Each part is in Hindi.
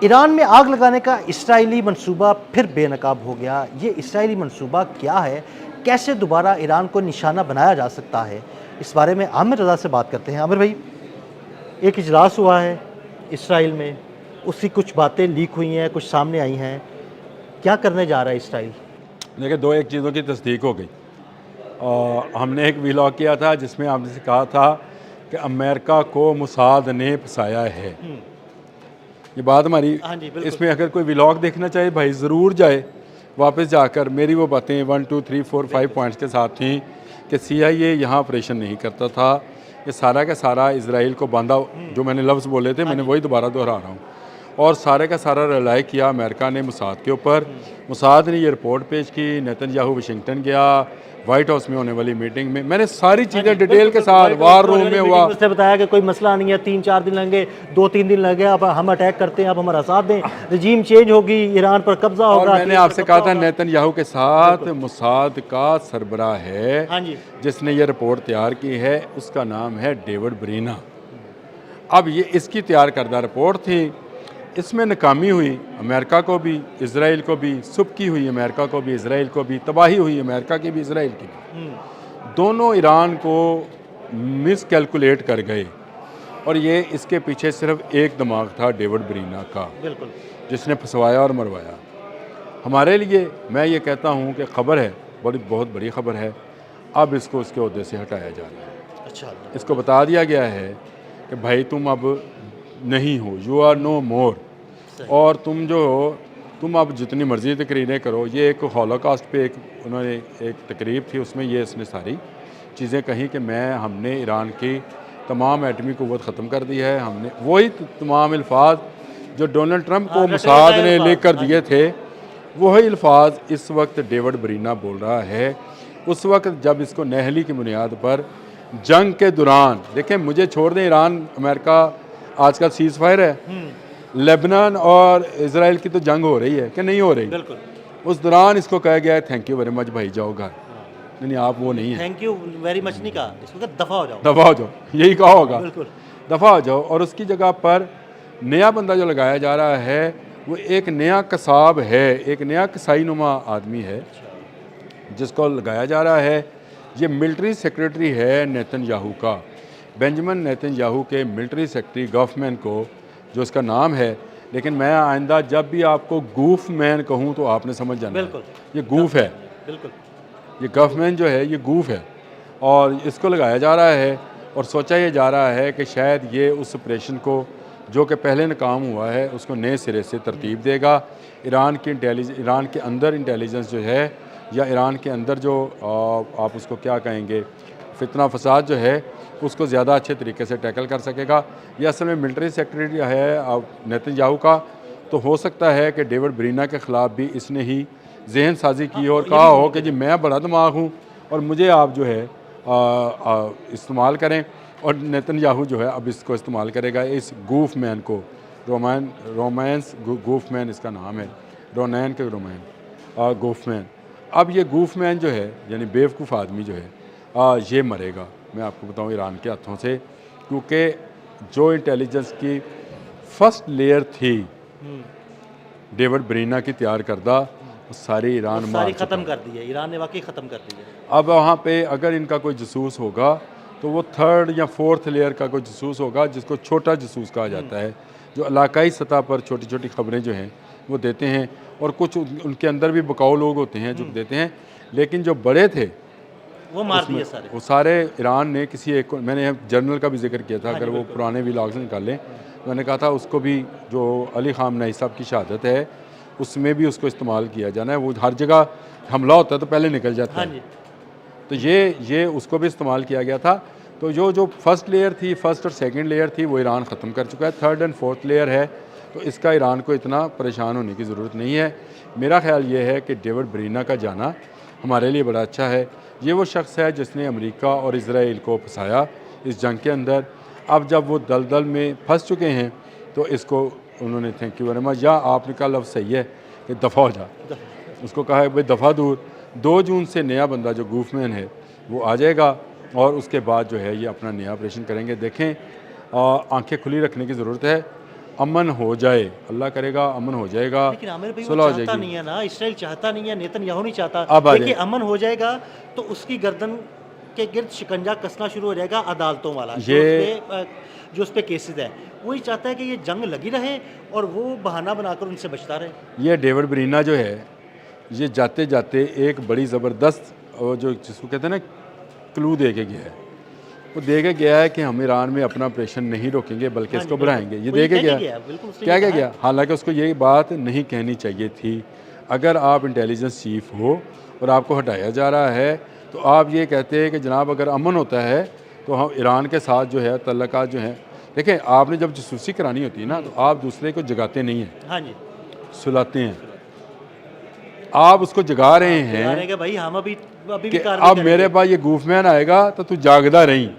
ईरान में आग लगाने का इस्राइली मंसूबा फिर बेनकाब हो गया। ये इस्राइली मंसूबा क्या है, कैसे दोबारा ईरान को निशाना बनाया जा सकता है, इस बारे में आमिर रज़ा से बात करते हैं। आमिर भाई, एक इजलास हुआ है इसराइल में, उसकी कुछ बातें लीक हुई हैं, कुछ सामने आई हैं। क्या करने जा रहा है इसराइल? देखिए, दो एक चीज़ों की तस्दीक हो गई। हमने एक व्लॉग किया था जिसमें आपने से कहा था कि अमेरिका को मुसाद ने फंसाया है। ये बात हमारी, हाँ जी, बिल्कुल। इसमें अगर कोई व्लॉग देखना चाहे भाई ज़रूर जाए, वापस जाकर मेरी वो बातें 1 2 3 4 5 पॉइंट्स के साथ थी कि CIA यहाँ ऑपरेशन नहीं करता था। ये सारा का सारा इसराइल को बांधा, जो मैंने लफ्ज़ बोले थे मैंने वही दोबारा दोहरा रहा हूँ। और सारे का सारा रिलाई किया अमेरिका ने मुसाद के ऊपर। मुसाद ने ये रिपोर्ट पेश की, नेतन्याहू वाशिंगटन गया, वाइट हाउस में होने वाली मीटिंग में मैंने सारी चीज़ें डिटेल के साथ, वार रूम में हुआ। उसने बताया कि कोई मसला नहीं है, 3-4 दिन लगे, 2-3 दिन लगे, अब हम अटैक करते हैं, अब हमारा साथ दें, रजीम चेंज होगी, ईरान पर कब्जा और होगा। मैंने आपसे कहा था नेतन्याहू के साथ मुसाद का सरबराह है, हाँ जी, जिसने ये रिपोर्ट तैयार की है, उसका नाम है डेविड ब्रीना। अब ये इसकी तैयार करदा रिपोर्ट थी, इसमें नाकामी हुई अमेरिका को भी, इसराइल को भी, सुबकी हुई अमेरिका को भी, इसराइल को भी, तबाही हुई अमेरिका की भी, इसराइल की भी। दोनों ईरान को मिस कैलकुलेट कर गए और ये इसके पीछे सिर्फ एक दिमाग था डेविड ब्रीना का, बिल्कुल। जिसने फंसवाया और मरवाया। हमारे लिए मैं ये कहता हूँ कि खबर है, बहुत बड़ी खबर है। अब इसको उसके ओहदे से हटाया जा रहा है। अच्छा, इसको बता दिया गया है कि भाई तुम अब नहीं हो, यू आर नो मोर, और तुम जो हो, तुम अब जितनी मर्ज़ी तकरीरें करो। ये एक हॉलोकॉस्ट पे उन्होंने एक तकरीब थी, उसमें ये इसने सारी चीज़ें कही कि हमने ईरान की तमाम एटमी क़ुव्वत ख़त्म कर दी है। हमने वही तमाम अल्फाज जो डोनाल्ड ट्रंप को मुसाद ने लिख कर दिए थे, वही अल्फाज इस वक्त डेविड ब्रीना बोल रहा है। उस वक्त जब इसको नहली की बुनियाद पर जंग के दौरान, देखें मुझे छोड़ दें, ईरान अमेरिका आजकल सीज़ फायर है, लेबनान और इसराइल की तो जंग हो रही है कि नहीं हो रही। बिल्कुल। उस दौरान इसको कहा गया है थैंक यू वेरी मच भाई, जाओ घर। नहीं, आप वो नहीं है, थैंक यू वेरी मच नहीं कहा, इसको कहा दफ़ा हो जाओ। दफ़ा हो जाओ, यही कहा होगा, बिल्कुल। दफ़ा हो जाओ। और उसकी जगह पर नया बंदा जो लगाया जा रहा है वो एक नया कसाब है, एक नया कसाई नुमा आदमी है जिसको लगाया जा रहा है। ये मिलिट्री सेक्रेटरी है नेतन्याहू का, बेंजामिन नेतन्याहू के मिलिट्री सेक्रेटरी गवर्नमेंट को जो इसका नाम है। लेकिन मैं आइंदा जब भी आपको गूफ मैन कहूँ तो आपने समझ जाना है ये गूफ है। बिल्कुल। ये गवर्नमेंट जो है ये गूफ है और इसको लगाया जा रहा है और सोचा ये जा रहा है कि शायद ये उस ऑपरेशन को जो कि पहले नाकाम हुआ है उसको नए सिरे से तरतीब देगा। ईरान के अंदर इंटेलिजेंस जो है, या ईरान के अंदर जो आप उसको क्या कहेंगे, फितना फसाद जो है, उसको ज़्यादा अच्छे तरीके से टैकल कर सकेगा। ये असल में मिलिट्री सेक्रेटरी है नेतन्याहू का, तो हो सकता है कि डेविड ब्रीना के ख़िलाफ़ भी इसने ही जहन साजी की और कहा हो कि जी मैं बड़ा दिमाग हूँ और मुझे आप जो है इस्तेमाल करें, और नेतन्याहू जो है अब इसको इस्तेमाल करेगा, इस गूफ मैन को। रोमांस गूफ मैन इसका नाम है, रोनैन के रोमैन गूफ मैन। अब ये गूफ मैन जो है, यानी बेवकूफ़ आदमी जो है, ये मरेगा, मैं आपको बताऊं, ईरान के हाथों से। क्योंकि जो इंटेलिजेंस की फर्स्ट लेयर थी डेविड ब्रीना की तैयार करदा, वो सारी ईरान सारी ख़त्म कर दी है, ईरान ने वाकई ख़त्म कर दी है। अब वहाँ पे अगर इनका कोई जसूस होगा तो वो 3rd या 4th लेयर का कोई जसूस होगा, जिसको छोटा जसूस कहा जाता है, जो इलाकाई सतह पर छोटी छोटी खबरें जो हैं वो देते हैं। और कुछ उनके अंदर भी बकाऊ लोग होते हैं जो देते हैं, लेकिन जो बड़े थे वो मार दिए सारे। वो सारे ईरान ने किसी एक को, मैंने जर्नल का भी जिक्र किया था, अगर वो पुराने व्लॉग्स निकाल लें, मैंने कहा था उसको भी, जो अली ख़ामनेई साहब की शहादत है उसमें भी उसको इस्तेमाल किया जाना है। वो हर जगह हमला होता है तो पहले निकल जाता है, तो ये उसको भी इस्तेमाल किया गया था। तो जो फर्स्ट लेयर थी, फर्स्ट और सेकंड लेयर थी, वो ईरान ख़त्म कर चुका है। 3rd और 4th लेयर है, तो इसका ईरान को इतना परेशान होने की ज़रूरत नहीं है। मेरा ख्याल ये है कि डेविड ब्रीना का जाना हमारे लिए बड़ा अच्छा है। ये वो शख्स है जिसने अमेरिका और इसराइल को फंसाया इस जंग के अंदर। अब जब वो दलदल में फंस चुके हैं तो इसको उन्होंने थैंक यू वेरी मच, या आपने का लफ्ज़ सही है कि दफ़ा हो जा, उसको कहा है भाई दफ़ा दूर। 2 जून से नया बंदा जो गूफमैन है वो आ जाएगा और उसके बाद जो है ये अपना नया ऑपरेशन करेंगे। देखें, आंखें खुली रखने की ज़रूरत है। अमन हो जाए, अल्लाह करेगा अमन हो जाएगा, लेकिन आमिर भाई वो सुलह हो चाहता जाएगी। नहीं है ना, इसराइल चाहता नहीं है, नेतन्याहू नहीं चाहता। अब आ देखिए जाए, अमन हो जाएगा तो उसकी गर्दन के गिर्द शिकंजा कसना शुरू हो जाएगा अदालतों वाला, ये जो उस पे केसेस है। वही चाहता है कि ये जंग लगी रहे और वो बहाना बनाकर उनसे बचता रहे। ये डेविड ब्रीना जो है, ये जाते जाते एक बड़ी ज़बरदस्त जो जिसको कहते हैं ना क्लू दे के गया है। वो दे के गया है कि हम ईरान में अपना ऑपरेशन नहीं रोकेंगे बल्कि हाँ जी, इसको बिल्कुल। बढ़ाएंगे। ये वो दे के कह गया, बिल्कुल उसने क्या ये क्या कहा है। गया, हालांकि उसको ये बात नहीं कहनी चाहिए थी। अगर आप इंटेलिजेंस चीफ हो और आपको हटाया जा रहा है तो आप ये कहते हैं कि जनाब अगर अमन होता है तो हम ईरान के साथ जो है तल्लुकात जो हैं, देखें आपने जब जासूसी करानी होती है ना तो आप दूसरे को जगाते नहीं हैं, हाँ जी, सुलाते हैं। आप उसको जगा रहे हैं दिलाने के भाई हम अभी अभी भी कि कार्रवाई अब करेंगे। मेरे पास ये गूफमैन आएगा तो तू जागदा रही।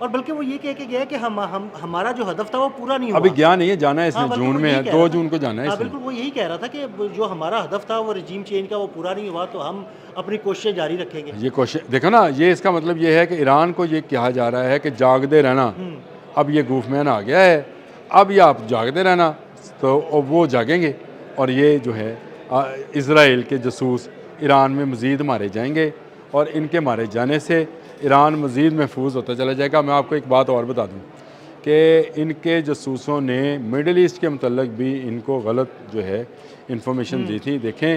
और बल्कि वो ये कह के गया कि हमारा जो हदफ था वो पूरा नहीं हुआ। अभी गया नहीं है, जाना है इसने, हाँ, बल्कि जून वो में यही है, कह 2 रहा था। जून को जाना है हाँ इसने। बिल्कुल वो यही कह रहा था कि जो हमारा हदफ था वो रजीम चेंज का वो पूरा नहीं हुआ तो हम अपनी कोशिशें जारी रखेंगे। ये कोशिश देखो ना, ये इसका मतलब ये है कि ईरान को ये कहा जा रहा है कि जागते रहना। अब ये गूफमैन आ गया है, अब ये आप जागते रहना तो वो जागेंगे और ये जो है इज़राइल के जासूस ईरान में मज़ीद मारे जाएंगे और इनके मारे जाने से ईरान मज़ीद महफूज होता चला जाएगा। मैं आपको एक बात और बता दूँ कि इनके जासूसों ने मिडल ईस्ट के मतलब भी इनको गलत जो है इंफॉर्मेशन दी थी। देखें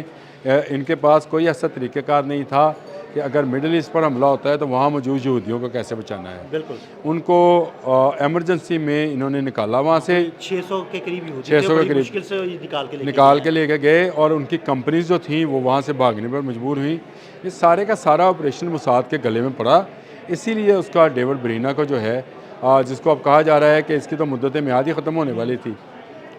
इनके पास कोई ऐसा तरीक़ाकार नहीं था कि अगर मिडल ईस्ट पर हमला होता है तो वहाँ मौजूद यहूदियों को कैसे बचाना है। बिल्कुल उनको एमरजेंसी में इन्होंने निकाला वहाँ से, 600 के करीब ही 600 के करीब मुश्किल से ये निकाल के लेके गए और उनकी कंपनीज जो थी वो वहाँ से भागने पर मजबूर हुई। ये सारे का सारा ऑपरेशन मुसाद के गले में पड़ा। इसीलिए उसका डेविड ब्रीना को जो है जिसको अब कहा जा रहा है कि इसकी तो मुद्दत म्याद ही ख़त्म होने वाली थी।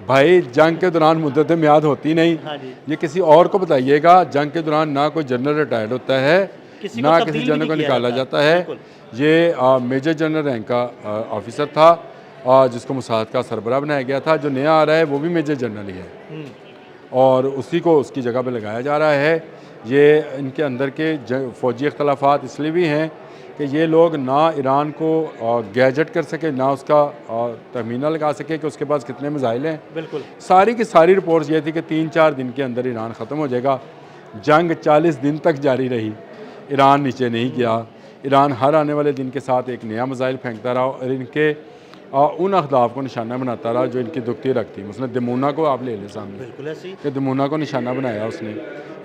भाई जंग के दौरान मुद्दत म्याद होती नहीं। हाँ जी। ये किसी और को बताइएगा, जंग के दौरान ना कोई जनरल रिटायर्ड होता है ना किसी जनरल को निकाला जाता है। ये मेजर जनरल रैंक का ऑफिसर था जिसको मुसाद का सरबराह बनाया गया था। जो नया आ रहा है वो भी मेजर जनरल ही है और उसी को उसकी जगह पे लगाया जा रहा है। ये इनके अंदर के फ़ौजी इख्तलाफात इसलिए भी हैं कि ये लोग ना ईरान को गैजेट कर सके, ना उसका तखमीना लगा सके कि उसके पास कितने मिसाइल हैं। बिल्कुल सारी की सारी रिपोर्ट्स ये थी कि 3-4 दिन के अंदर ईरान ख़त्म हो जाएगा। जंग 40 दिन तक जारी रही, ईरान नीचे नहीं गया। ईरान हर आने वाले दिन के साथ एक नया मिसाइल फेंकता रहा और इनके उन अहदाफ को निशाना बनाता रहा जो इनकी दुखती रखती। उसने दमूना को आप ले लें सामने, बिल्कुल ऐसे ही। कि दमूना को निशाना बनाया उसने,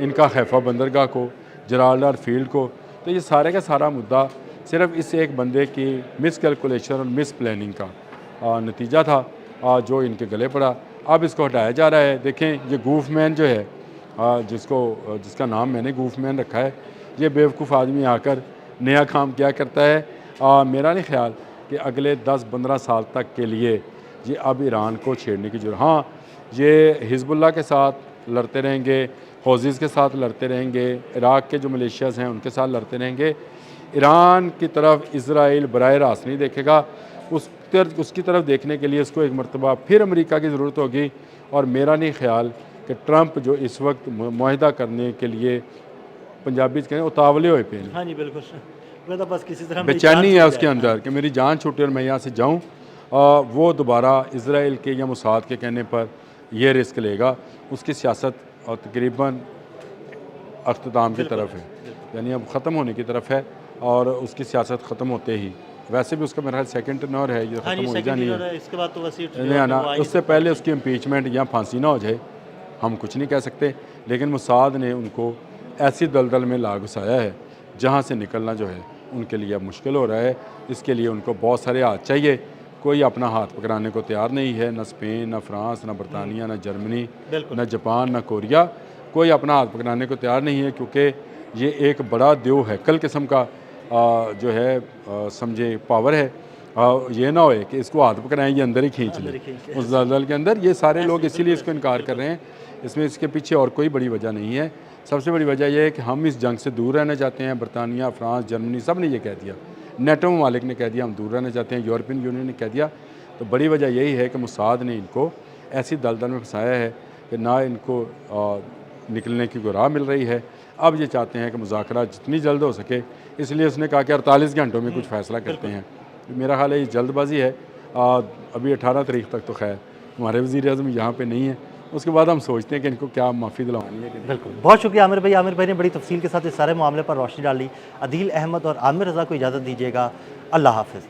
इनका हैफा बंदरगाह को, जलालदार फील्ड को। तो ये सारे का सारा मुद्दा सिर्फ इस एक बंदे की मिस कैलकुलेशन और मिस प्लानिंग का नतीजा था जो इनके गले पड़ा। अब इसको हटाया जा रहा है। देखें ये गूफमैन जो है जिसका नाम मैंने गूफमैन रखा है, ये बेवकूफ़ आदमी आकर नया काम क्या करता है। मेरा नहीं ख्याल कि अगले 10-15 साल तक के लिए ये अब ईरान को छेड़ने की जरूरत। हाँ, ये हिजबुल्लाह के साथ लड़ते रहेंगे, हौज़ीज़ के साथ लड़ते रहेंगे, इराक़ के जो मलेशियाज़ हैं उनके साथ लड़ते रहेंगे। ईरान की तरफ इज़राइल बराह रास्त नहीं देखेगा। उसकी तरफ देखने के लिए उसको एक मरतबा फिर अमेरिका की ज़रूरत होगी। और मेरा नहीं ख्याल कि ट्रंप जो इस वक्त मुआहदा करने के लिए पंजाबी कहें उतावले हुए पे हैं। हाँ जी बिल्कुल, वो तो बस किसी तरह बेचैनी है उसके अंदर कि मेरी जान छूटे और मैं यहाँ से जाऊँ। वो दोबारा इज़राइल के या मुसाद के कहने पर यह रिस्क लेगा। उसकी सियासत और तकरीबन अख्ताम की तरफ है, यानी अब ख़त्म होने की तरफ है। और उसकी सियासत ख़त्म होते ही, वैसे भी उसका मेरा ख्याल सेकंड टर्नर है, ये ख़त्म हो जानी है, इसके बाद तो वैसे नहीं आना। उससे पहले उसकी इम्पीचमेंट या फांसी ना हो जाए, हम कुछ नहीं कह सकते। लेकिन मुसाद ने उनको ऐसी दलदल में ला घुसाया है जहाँ से निकलना जो है उनके लिए अब मुश्किल हो रहा है। इसके लिए उनको बहुत सारे हाथ चाहिए। कोई अपना हाथ पकड़ाने को तैयार नहीं है, न स्पेन, न फ्रांस, न बरतानिया, न जर्मनी, न जापान, न कोरिया। कोई अपना हाथ पकड़ाने को तैयार नहीं है क्योंकि ये एक बड़ा देव हैकल किस्म का जो है समझे पावर है। ये ना होए कि इसको हाथ पकड़ाएं ये अंदर ही खींच ले उस दलदल के अंदर। ये सारे लोग इसीलिए इसको इनकार कर रहे हैं। इसमें इसके पीछे और कोई बड़ी वजह नहीं है। सबसे बड़ी वजह यह है कि हम इस जंग से दूर रहना चाहते हैं। बरतानिया, फ्रांस, जर्मनी सब ने ये कह दिया, नेटो ममालिक ने कह दिया हम दूर रहना चाहते हैं, यूरोपियन यूनियन ने कह दिया। तो बड़ी वजह यही है कि मुसाद ने इनको ऐसी दलदल में फंसाया है कि ना इनको निकलने की कोई राह मिल रही है। अब ये चाहते हैं कि मुज़ाकरा जितनी जल्द हो सके, इसलिए उसने कहा कि 48 घंटों में कुछ फ़ैसला करते हैं। मेरा ख्याल है ये जल्दबाजी है। अभी 18 तारीख तक तो खैर हमारे वज़ीर आज़म यहाँ पे नहीं है, उसके बाद हम सोचते हैं कि इनको क्या माफ़ी दिलवानी है। बिल्कुल, बहुत शुक्रिया आमिर भाई ने बड़ी तफसील के साथ इस सारे मामले पर रोशनी डाली। अदील अहमद और आमिर रज़ा को इजाज़त दीजिएगा। अल्लाह हाफ़िज़।